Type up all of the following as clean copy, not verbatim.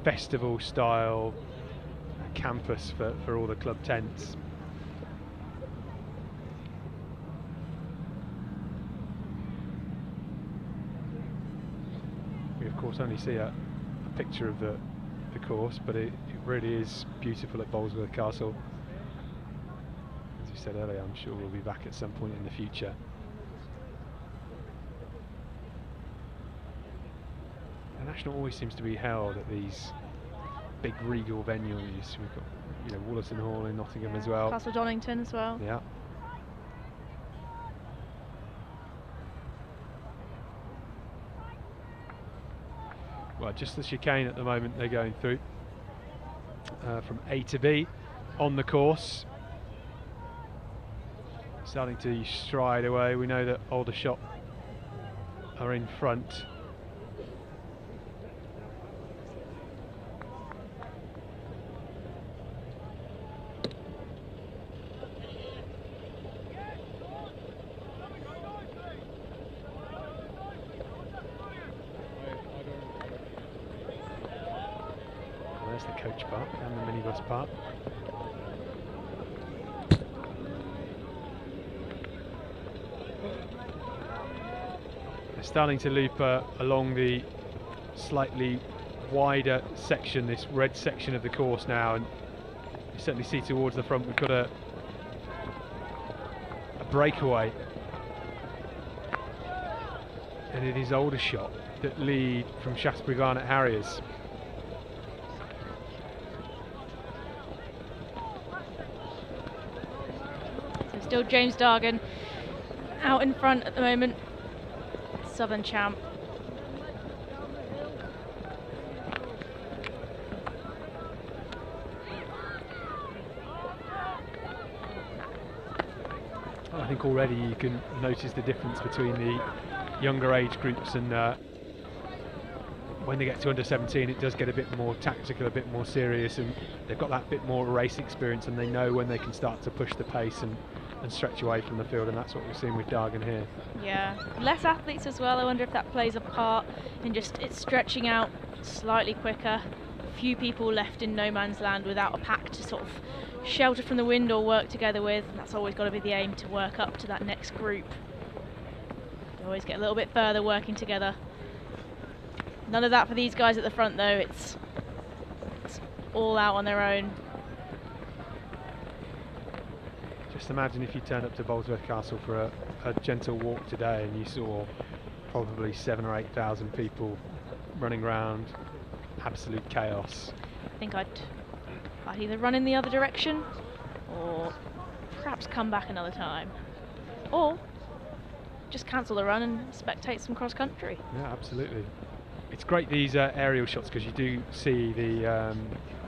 festival style campus for all the club tents. We of course only see a picture of the course, but it really is beautiful at Bolesworth Castle. As we said earlier, I'm sure we'll be back at some point in the future. The National always seems to be held at these big regal venues. We've got, you know, Wollerton Hall in Nottingham as well. Castle Donington as well. Yeah. Well, just the chicane at the moment they're going through from A to B on the course. Starting to stride away. We know that Aldershot are in front. There's the coach park and the minibus park. They're starting to loop along the slightly wider section, this red section of the course now, and you certainly see towards the front we've got a breakaway, and it is Aldershot that lead from Shaftesbury Barnet Harriers. Still James Dargan out in front at the moment, Southern champ. I think already you can notice the difference between the younger age groups, and when they get to under 17 it does get a bit more tactical, a bit more serious, and they've got that bit more race experience, and they know when they can start to push the pace and stretch away from the field, and that's what we've seen with Dargan here. Yeah, less athletes as well. I wonder if that plays a part in just it stretching out slightly quicker. Few people left in no man's land without a pack to sort of shelter from the wind or work together with. That's always got to be the aim, to work up to that next group. They always get a little bit further working together. None of that for these guys at the front though. It's all out on their own. Just imagine if you turned up to Bolesworth Castle for a gentle walk today and you saw probably 7,000 or 8,000 people running around, absolute chaos. I think I'd either run in the other direction or perhaps come back another time, or just cancel the run and spectate some cross country. Yeah, absolutely. It's great, these aerial shots, because you do see the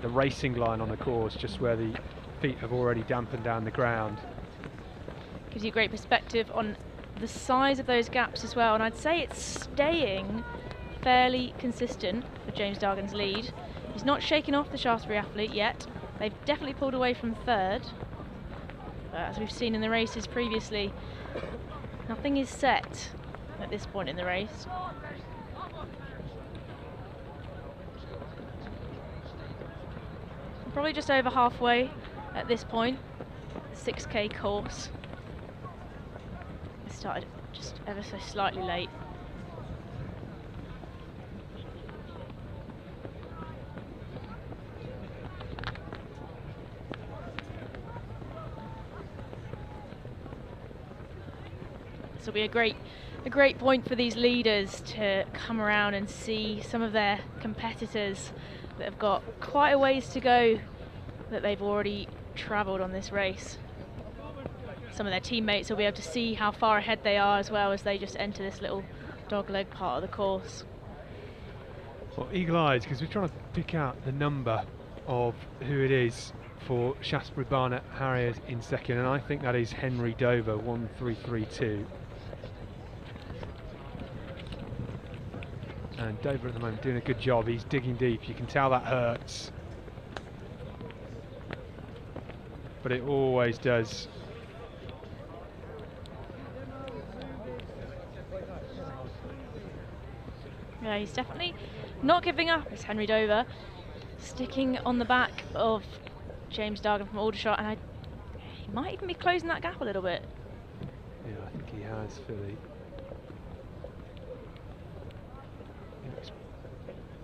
racing line on the course, just where the feet have already dampened down the ground. Gives you great perspective on the size of those gaps as well, and I'd say it's staying fairly consistent for James Dargan's lead. He's not shaken off the Shaftesbury athlete yet. They've definitely pulled away from third, but as we've seen in the races previously, nothing is set at this point in the race. Probably just over halfway at this point, the 6K course. It started just ever so slightly late. This will be a great point for these leaders to come around and see some of their competitors that have got quite a ways to go, that they've already travelled on this race. Some of their teammates will be able to see how far ahead they are as well, as they just enter this little dogleg part of the course. Well, eagle eyes, because we're trying to pick out the number of who it is for Shaftesbury Barnet Harriers in second, and I think that is Henry Dover, 1332. And Dover at the moment doing a good job. He's digging deep. You can tell that hurts, but it always does. Yeah, he's definitely not giving up, it's Henry Dover. sticking on the back of James Dargan from Aldershot, and he might even be closing that gap a little bit. Yeah, I think he has, Philly. It's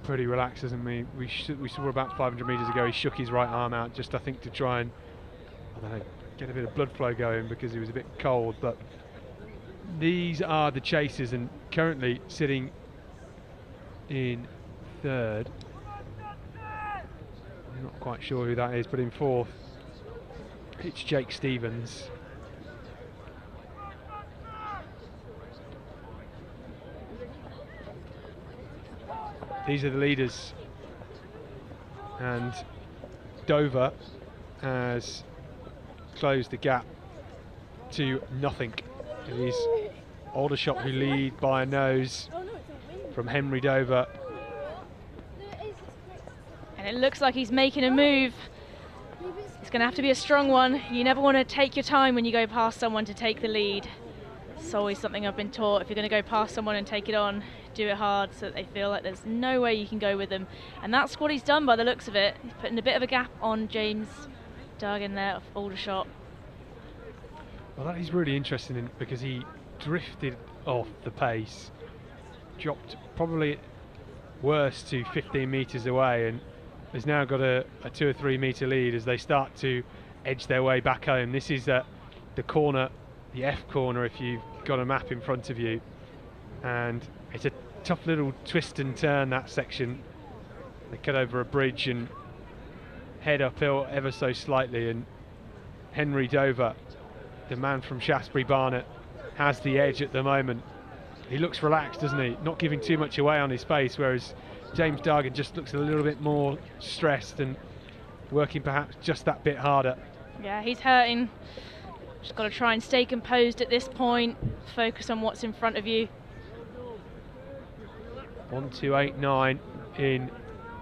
pretty relaxed, isn't he? We saw about 500 metres ago, he shook his right arm out just, I think, to try and, I don't know, get a bit of blood flow going because he was a bit cold. But these are the chasers, and currently sitting in third. I'm not quite sure who that is, but in fourth, it's Jake Stevens. These are the leaders, and Dover has closed the gap to nothing. It is Aldershot who lead by a nose from Henry Dover. And it looks like he's making a move. It's going to have to be a strong one. You never want to take your time when you go past someone to take the lead. It's always something I've been taught. If you're going to go past someone and take it on, do it hard so that they feel like there's no way you can go with them. And that's what he's done by the looks of it. He's putting a bit of a gap on James Dargan there of Aldershot. Well, that is really interesting because he drifted off the pace, dropped probably worse to 15 metres away, and has now got a 2 or 3 metre lead as they start to edge their way back home. This is the corner, the F corner, if you've got a map in front of you, and it's a tough little twist and turn, that section. They cut over a bridge and head uphill ever so slightly, and Henry Dover, the man from Shaftesbury Barnet, has the edge at the moment. He looks relaxed, doesn't he? Not giving too much away on his pace, whereas James Dargan just looks a little bit more stressed and working perhaps just that bit harder. Yeah, he's hurting. Just got to try and stay composed at this point, focus on what's in front of you. 1:2:89 in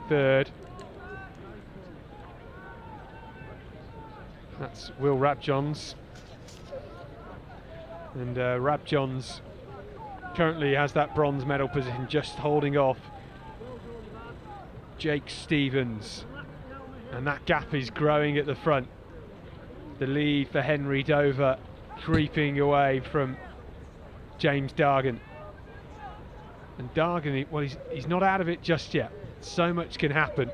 third. That's Will Rabjohns. And Rabjohns currently has that bronze medal position, just holding off Jake Stevens. And that gap is growing at the front. The lead for Henry Dover creeping away from James Dargan. And Dargan, well, he's not out of it just yet. So much can happen.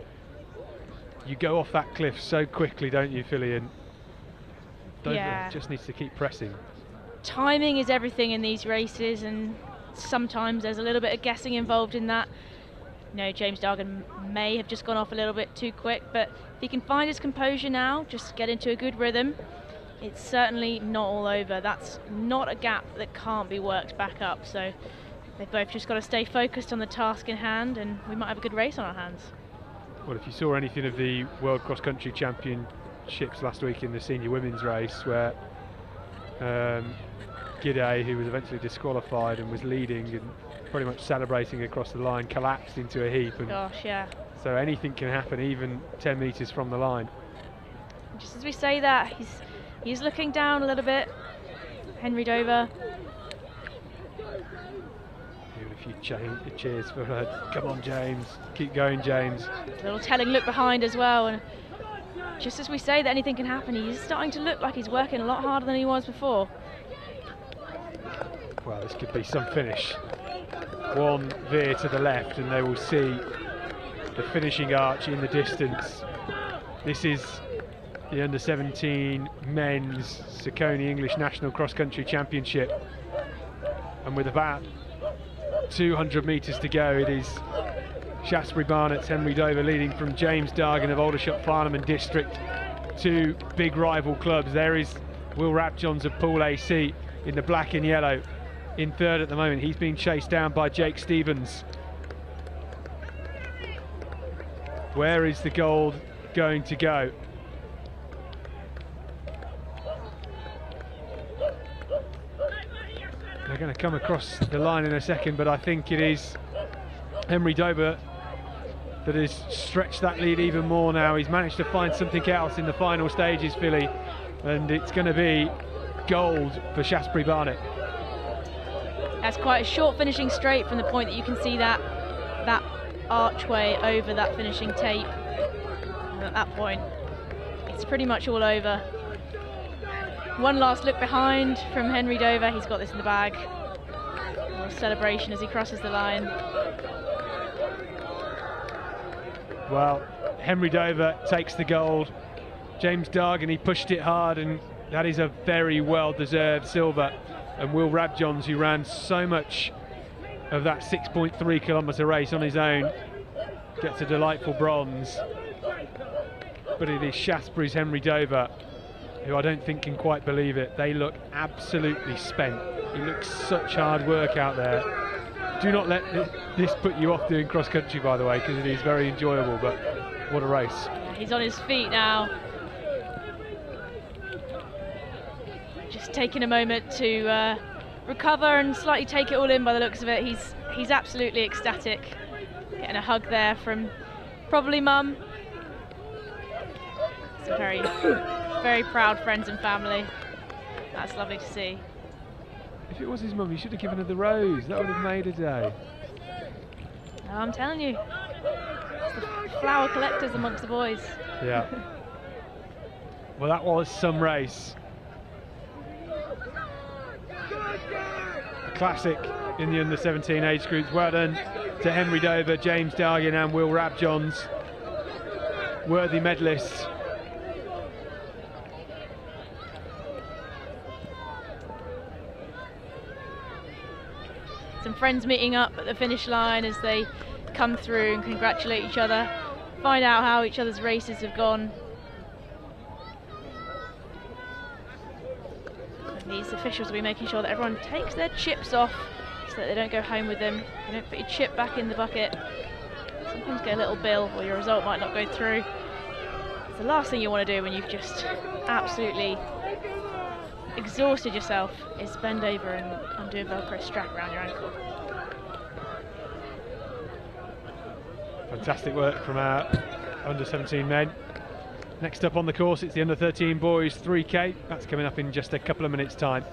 You go off that cliff so quickly, don't you, Philly? And Dover just needs to keep pressing. Timing is everything in these races, and sometimes there's a little bit of guessing involved in that. You know, James Dargan may have just gone off a little bit too quick, but if he can find his composure now, just get into a good rhythm, it's certainly not all over. That's not a gap that can't be worked back up. So they've both just got to stay focused on the task in hand, and we might have a good race on our hands. Well, if you saw anything of the World Cross Country Championships last week in the senior women's race, where Gidey, who was eventually disqualified and was leading and pretty much celebrating across the line, collapsed into a heap. And gosh, yeah. So anything can happen, even 10 metres from the line. Just as we say that, he's looking down a little bit, Henry Dover. Even a few cheers for her. Come on, James. Keep going, James. A little telling look behind as well. And just as we say that anything can happen, he's starting to look like he's working a lot harder than he was before. Well, this could be some finish. One veer to the left and they will see the finishing arch in the distance. This is the under-17 men's Saucony English National Cross Country Championship, and with about 200 metres to go, it is Shaftesbury Barnet's Henry Dover leading from James Dargan of Aldershot Farnham and District, two big rival clubs. There is Will Rabjohns of Pool AC in the black and yellow in third at the moment. He's being chased down by Jake Stevens. Where is the gold going to go? They're going to come across the line in a second, but I think it is Henry Dover that has stretched that lead even more now. He's managed to find something else in the final stages, Philly, and it's going to be gold for Shaftesbury Barnet. That's quite a short finishing straight from the point that you can see that archway over that finishing tape. And at that point, it's pretty much all over. One last look behind from Henry Dover. He's got this in the bag. A little celebration as he crosses the line. Well, Henry Dover takes the gold. James Dargan, he pushed it hard, and that is a very well-deserved silver. And Will Rabjohns, who ran so much of that 6.3 kilometre race on his own, gets a delightful bronze. But it is Shaftesbury's Henry Dover, who I don't think can quite believe it. They look absolutely spent. It looks such hard work out there. Do not let this put you off doing cross country, by the way, because it is very enjoyable, but what a race. He's on his feet now. Just taking a moment to recover and slightly take it all in by the looks of it. He's absolutely ecstatic. Getting a hug there from probably mum. Some very, very proud friends and family. That's lovely to see. If it was his mum, he should have given her the rose. That would have made a day. Oh, I'm telling you, it's the flower collectors amongst the boys. Yeah. Well, that was some race. A classic in the under-17 age groups. Well done to Henry Dover, James Dargan and Will Rabjohns. Worthy medalists. Some friends meeting up at the finish line as they come through and congratulate each other, find out how each other's races have gone. And these officials will be making sure that everyone takes their chips off so that they don't go home with them. You don't put your chip back in the bucket. Sometimes get a little bill or your result might not go through. It's the last thing you want to do when you've just absolutely exhausted yourself, is bend over and undo a Velcro strap around your ankle. Fantastic work from our under-17 men. Next up on the course, it's the under-13 boys 3K. That's coming up in just a couple of minutes' time.